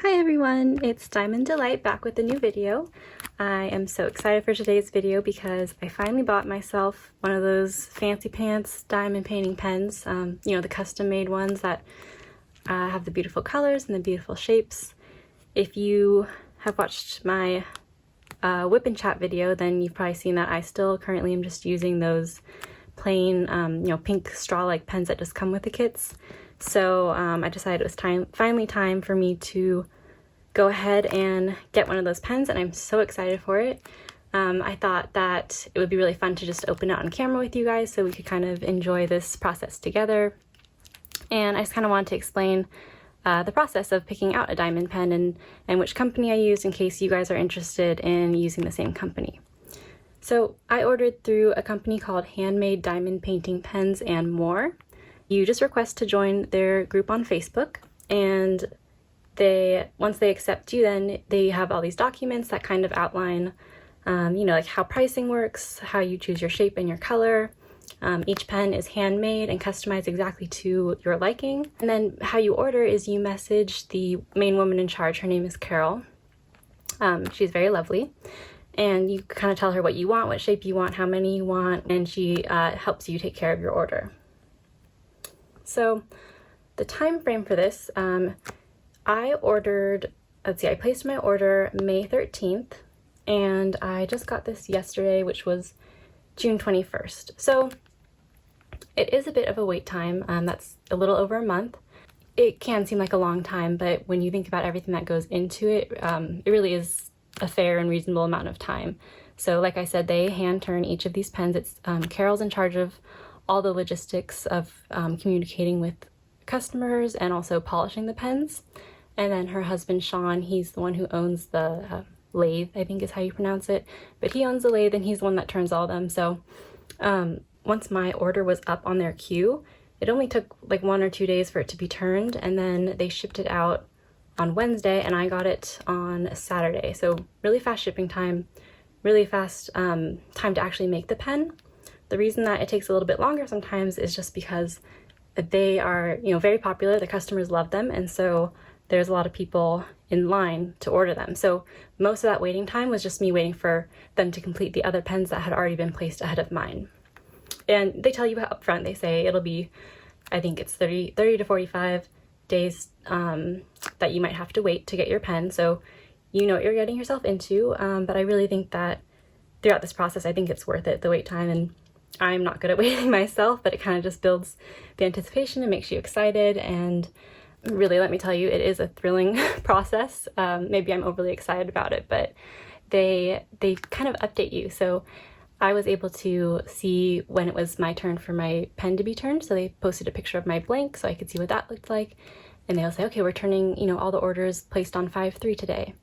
Hi everyone, it's Diamond Delight back with a new video. I am so excited for today's video because I finally bought myself one of those fancy pants diamond painting pens, you know, the custom made ones that have the beautiful colors and the beautiful shapes. If you have watched my whip and chat video, then you've probably seen that I still currently am just using those plain, you know, pink straw-like pens that just come with the kits. So I decided it was finally time for me to go ahead and get one of those pens, and I'm so excited for it. I thought that it would be really fun to just open it on camera with you guys so we could kind of enjoy this process together. And I just kind of wanted to explain the process of picking out a diamond pen and which company I used in case you guys are interested in using the same company. So I ordered through a company called Handmade Diamond Painting Pens and More. You just request to join their group on Facebook, and once they accept you, then they have all these documents that kind of outline, you know, like how pricing works, how you choose your shape and your color. Each pen is handmade and customized exactly to your liking. And then how you order is you message the main woman in charge. Her name is Carol. She's very lovely. And you kind of tell her what you want, what shape you want, how many you want, and she helps you take care of your order. So the time frame for this, I ordered, I placed my order May 13th, and I just got this yesterday, which was June 21st. So it is a bit of a wait time. That's a little over a month. It can seem like a long time, but when you think about everything that goes into it, it really is a fair and reasonable amount of time. So like I said, they hand turn each of these pens. It's Carol's in charge of all the logistics of communicating with customers and also polishing the pens. And then her husband, Sean, he's the one who owns the lathe, I think is how you pronounce it. But he owns the lathe and he's the one that turns all of them. So once my order was up on their queue, it only took like 1 or 2 days for it to be turned, and then they shipped it out on Wednesday and I got it on Saturday. So really fast shipping time, really fast time to actually make the pen. The reason that it takes a little bit longer sometimes is just because they are, you know, very popular. The customers love them, and so there's a lot of people in line to order them. So most of that waiting time was just me waiting for them to complete the other pens that had already been placed ahead of mine. And they tell you up front, they say it'll be, I think it's 30 to 45 days that you might have to wait to get your pen. So you know what you're getting yourself into, but I really think that throughout this process, I think it's worth it, the wait time. And I'm not good at waiting myself, but it kind of just builds the anticipation and makes you excited. And really, let me tell you, it is a thrilling process. Maybe I'm overly excited about it, but they kind of update you. So I was able to see when it was my turn for my pen to be turned. So they posted a picture of my blank so I could see what that looked like. And they'll say, okay, we're turning, you know, all the orders placed on 5/3 today.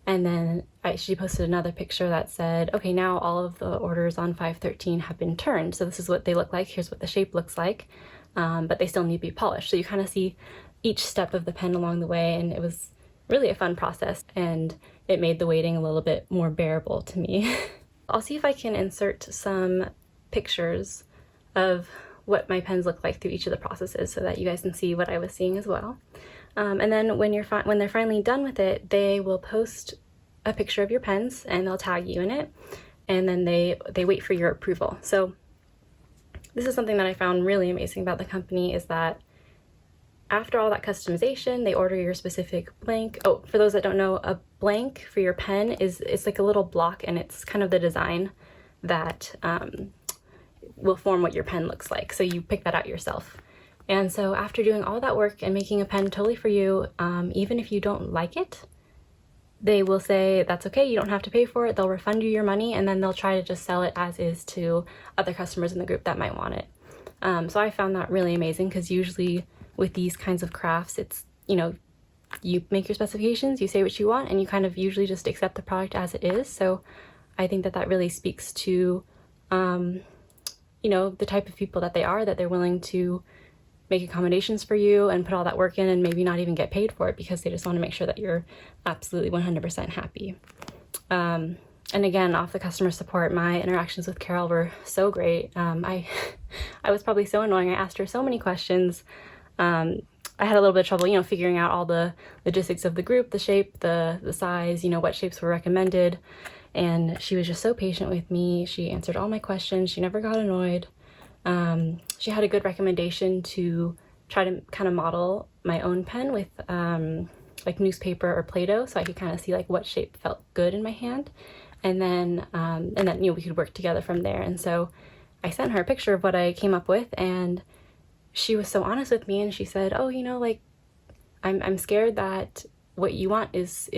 And then she posted another picture that said, okay, now all of the orders on 5/13 have been turned. So this is what they look like. Here's what the shape looks like. But they still need to be polished. So you kind of see each step of the pen along the way. And it was really a fun process. And it made the waiting a little bit more bearable to me. I'll see if I can insert some pictures of what my pens look like through each of the processes so that you guys can see what I was seeing as well. And then when they're finally done with it, they will post a picture of your pens and they'll tag you in it, and then they wait for your approval. So this is something that I found really amazing about the company, is that after all that customization, they order your specific blank. Oh, for those that don't know, a blank for your pen it's like a little block, and it's kind of the design that will form what your pen looks like. So you pick that out yourself. And so after doing all that work and making a pen totally for you, even if you don't like it, they will say, that's okay, you don't have to pay for it. They'll refund you your money, and then they'll try to just sell it as is to other customers in the group that might want it. So I found that really amazing, because usually with these kinds of crafts, it's, you know, you make your specifications, you say what you want, and you kind of usually just accept the product as it is. So I think that really speaks to, you know, the type of people that they are, that they're willing to make accommodations for you and put all that work in and maybe not even get paid for it, because they just want to make sure that you're absolutely 100% happy. And again, off the customer support, my interactions with Carol were so great. I was probably so annoying. I asked her so many questions. I had a little bit of trouble, you know, figuring out all the logistics of the group, the shape, the size, you know, what shapes were recommended. And she was just so patient with me. She answered all my questions. She never got annoyed. She had a good recommendation to try to kind of model my own pen with like newspaper or Play-Doh, so I could kind of see like what shape felt good in my hand. And then you know, we could work together from there. And so I sent her a picture of what I came up with, and she was so honest with me, and she said, oh, you know, like, I'm scared that what you want is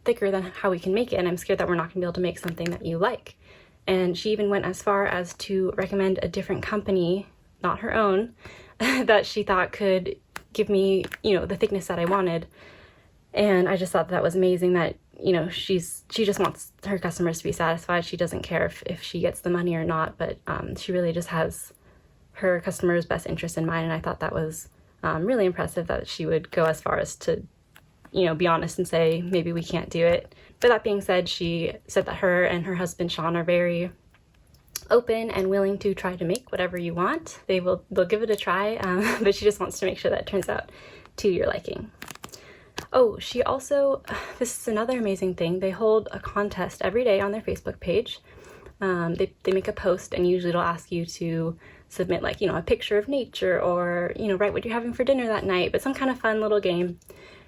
thicker than how we can make it, and I'm scared that we're not gonna be able to make something that you like. And she even went as far as to recommend a different company, not her own, that she thought could give me, you know, the thickness that I wanted. And I just thought that was amazing that, you know, she just wants her customers to be satisfied. She doesn't care if she gets the money or not, but she really just has her customers' best interest in mind. And I thought that was really impressive that she would go as far as to, you know, be honest and say, maybe we can't do it. But that being said, she said that her and her husband, Sean, are very open and willing to try to make whatever you want. They'll give it a try, but she just wants to make sure that it turns out to your liking. Oh, she also, this is another amazing thing, they hold a contest every day on their Facebook page. They make a post, and usually it'll ask you to submit, like, you know, a picture of nature, or, you know, write what you're having for dinner that night, but some kind of fun little game.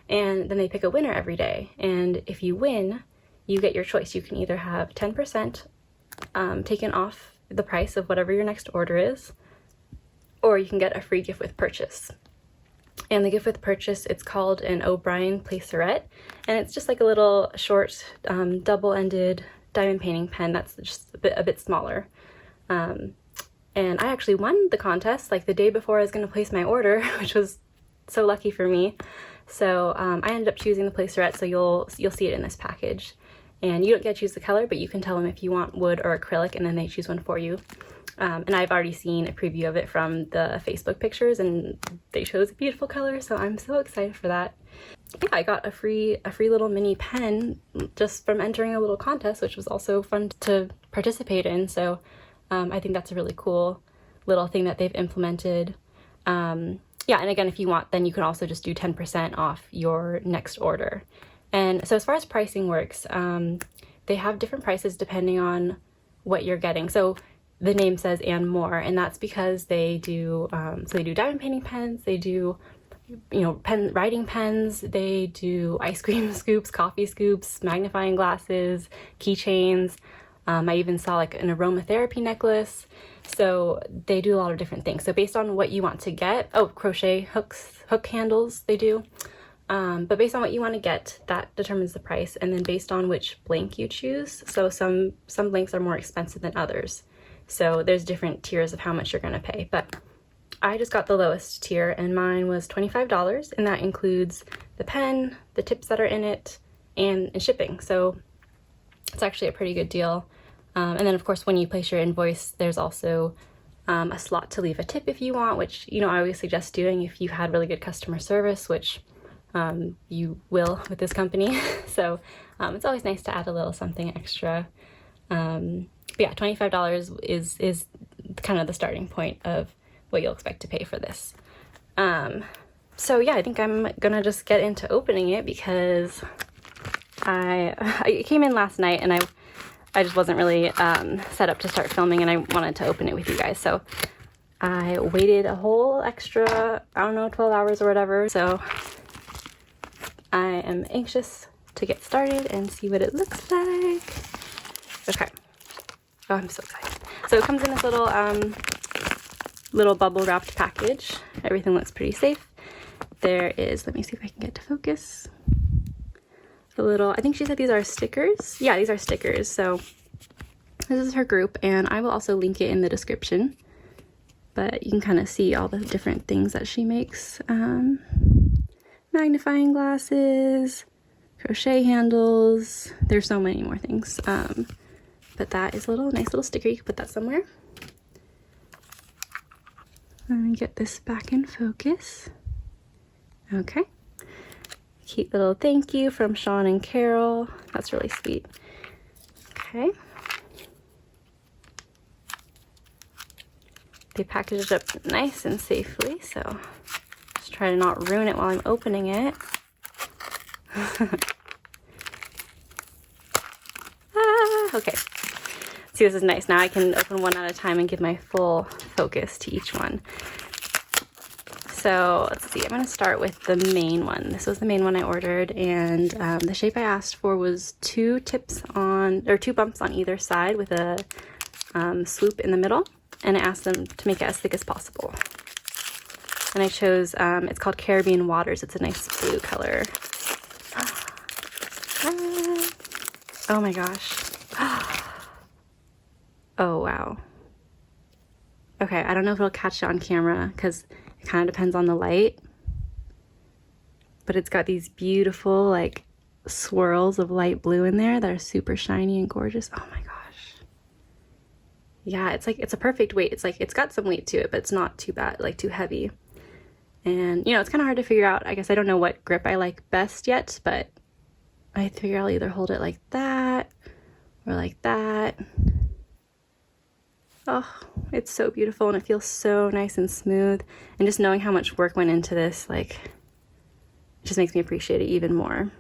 And then they pick a winner every day, and if you win, you get your choice. You can either have 10% taken off the price of whatever your next order is, or you can get a free gift with purchase. And the gift with purchase, it's called an O'Brien Placeret, and it's just like a little short double-ended diamond painting pen that's just a bit smaller. And I actually won the contest like the day before I was going to place my order, which was so lucky for me. So I ended up choosing the Placeret, so you'll see it in this package. And you don't get to choose the color, but you can tell them if you want wood or acrylic, and then they choose one for you. And I've already seen a preview of it from the Facebook pictures, and they chose a beautiful color, so I'm so excited for that. Yeah, I got a free little mini pen just from entering a little contest, which was also fun to participate in. So I think that's a really cool little thing that they've implemented. Yeah, and again, if you want, then you can also just do 10% off your next order. And so as far as pricing works, they have different prices depending on what you're getting. So the name says "and more," and that's because they do, so they do diamond painting pens, they do, you know, writing pens, they do ice cream scoops, coffee scoops, magnifying glasses, keychains. I even saw like an aromatherapy necklace. So they do a lot of different things. So based on what you want to get, oh, crochet hook handles they do. But based on what you want to get, that determines the price. And then based on which blank you choose. So some blanks are more expensive than others. So there's different tiers of how much you're going to pay. But I just got the lowest tier, and mine was $25. And that includes the pen, the tips that are in it, and shipping. So it's actually a pretty good deal. And then of course, when you place your invoice, there's also a slot to leave a tip if you want, which, you know, I always suggest doing if you had really good customer service, which you will with this company. So it's always nice to add a little something extra. But yeah, $25 is kind of the starting point of what you'll expect to pay for this. So yeah, I think I'm gonna just get into opening it, because I came in last night and I just wasn't really set up to start filming, and I wanted to open it with you guys. So I waited a whole extra, I don't know, 12 hours or whatever. So I am anxious to get started and see what it looks like. Okay. Oh, I'm so excited. So it comes in this little bubble wrapped package. Everything looks pretty safe. There is, let me see if I can get to focus. I think she said these are stickers. Yeah, these are stickers. So this is her group, and I will also link it in the description. But you can kind of see all the different things that she makes. Magnifying glasses, crochet handles. There's so many more things. But that is a nice little sticker. You can put that somewhere. Let me get this back in focus. Okay. Cute little thank you from Sean and Carol. That's really sweet. Okay. They packaged it up nice and safely, so just try to not ruin it while I'm opening it. Okay. See, this is nice. Now I can open one at a time and give my full focus to each one. So let's see, I'm going to start with the main one. This was the main one I ordered, and the shape I asked for was 2 bumps on either side with a swoop in the middle, and I asked them to make it as thick as possible. And I chose, it's called Caribbean Waters. It's a nice blue color. Oh my gosh. Oh wow. Okay, I don't know if it'll catch it on camera because it kind of depends on the light. But it's got these beautiful like swirls of light blue in there that are super shiny and gorgeous. Oh my gosh. Yeah, it's like, it's a perfect weight. It's like, it's got some weight to it, but it's not too bad, like too heavy. And you know, it's kind of hard to figure out. I guess I don't know what grip I like best yet, but I figure I'll either hold it like that or like that. Oh, it's so beautiful, and it feels so nice and smooth. And just knowing how much work went into this, like, it just makes me appreciate it even more.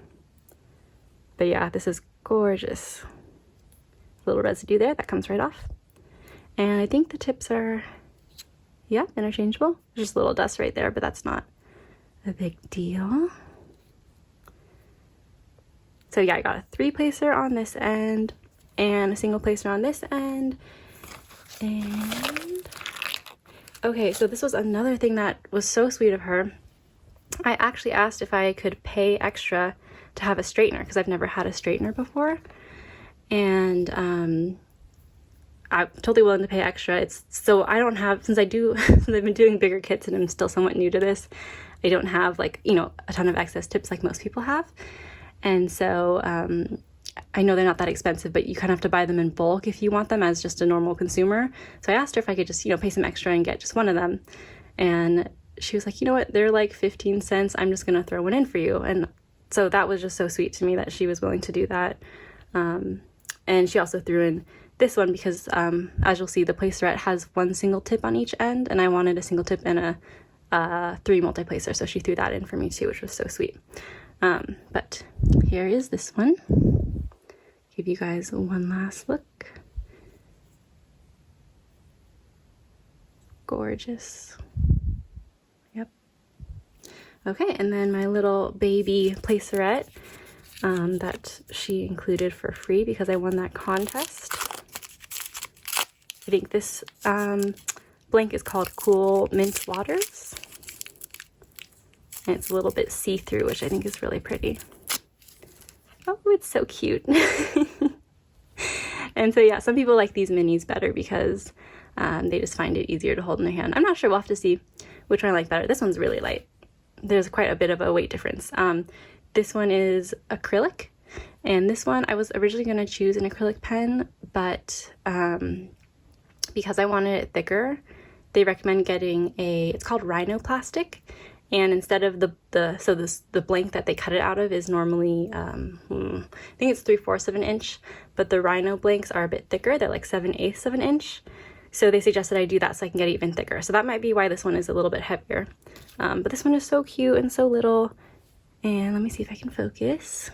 But yeah, this is gorgeous. A little residue there, that comes right off. And I think the tips are, yeah, interchangeable. There's just a little dust right there, but that's not a big deal. So yeah, I got a 3-placer on this end and a single placer on this end. And okay, so this was another thing that was so sweet of her. I actually asked if I could pay extra to have a straightener because I've never had a straightener before. And I'm totally willing to pay extra. It's so I don't have, since I've been doing bigger kits and I'm still somewhat new to this, I don't have like, you know, a ton of excess tips like most people have. And so I know they're not that expensive, but you kind of have to buy them in bulk if you want them as just a normal consumer. So I asked her if I could just, you know, pay some extra and get just one of them. And she was like, you know what, they're like 15 cents. I'm just going to throw one in for you. And so that was just so sweet to me that she was willing to do that. And she also threw in this one because as you'll see, the placerette has 1 single tip on each end, and I wanted a single tip and a 3 multi-placer. So she threw that in for me too, which was so sweet. But here is this one. Give you guys one last look. Gorgeous. Yep. Okay, and then my little baby placerette that she included for free because I won that contest. I think this blank is called Cool Mint Waters. And it's a little bit see-through, which I think is really pretty. Oh, it's so cute. And so yeah, some people like these minis better because they just find it easier to hold in their hand. I'm not sure, we'll have to see which one I like better. This one's really light. There's quite a bit of a weight difference. This one is acrylic, and this one I was originally going to choose an acrylic pen, but because I wanted it thicker, they recommend getting it's called rhinoplastic. And instead of the blank that they cut it out of is normally, I think it's 3/4 of an inch, but the rhino blanks are a bit thicker. They're like 7/8 of an inch. So they suggested I do that so I can get it even thicker. So that might be why this one is a little bit heavier. But this one is so cute and so little. And let me see if I can focus.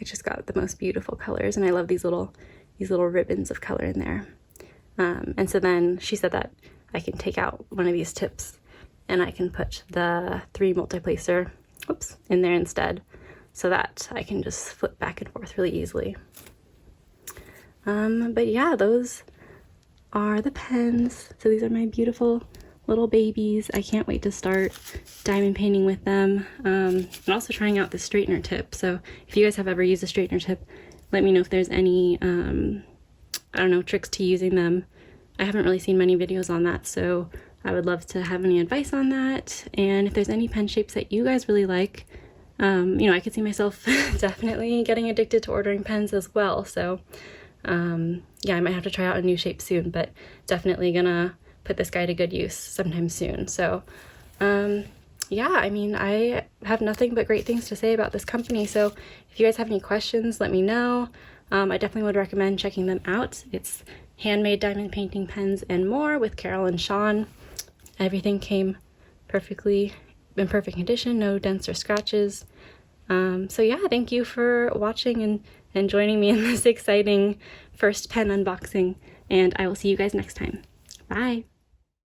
It's just got the most beautiful colors, and I love these little ribbons of color in there. And so then she said that I can take out one of these tips and I can put the 3 multi-placer, in there instead, so that I can just flip back and forth really easily. But yeah, those are the pens. So these are my beautiful little babies. I can't wait to start diamond painting with them. I'm also trying out the straightener tip. So if you guys have ever used a straightener tip, let me know if there's any, I don't know, tricks to using them. I haven't really seen many videos on that, so I would love to have any advice on that. And if there's any pen shapes that you guys really like, you know, I could see myself definitely getting addicted to ordering pens as well. So yeah, I might have to try out a new shape soon, but definitely gonna put this guy to good use sometime soon. So yeah, I mean, I have nothing but great things to say about this company. So if you guys have any questions, let me know. I definitely would recommend checking them out. It's Handmade Diamond Painting Pens and More with Carol and Sean. Everything came perfectly in perfect condition, no dents or scratches. So yeah, thank you for watching and joining me in this exciting first pen unboxing, and I will see you guys next time. Bye!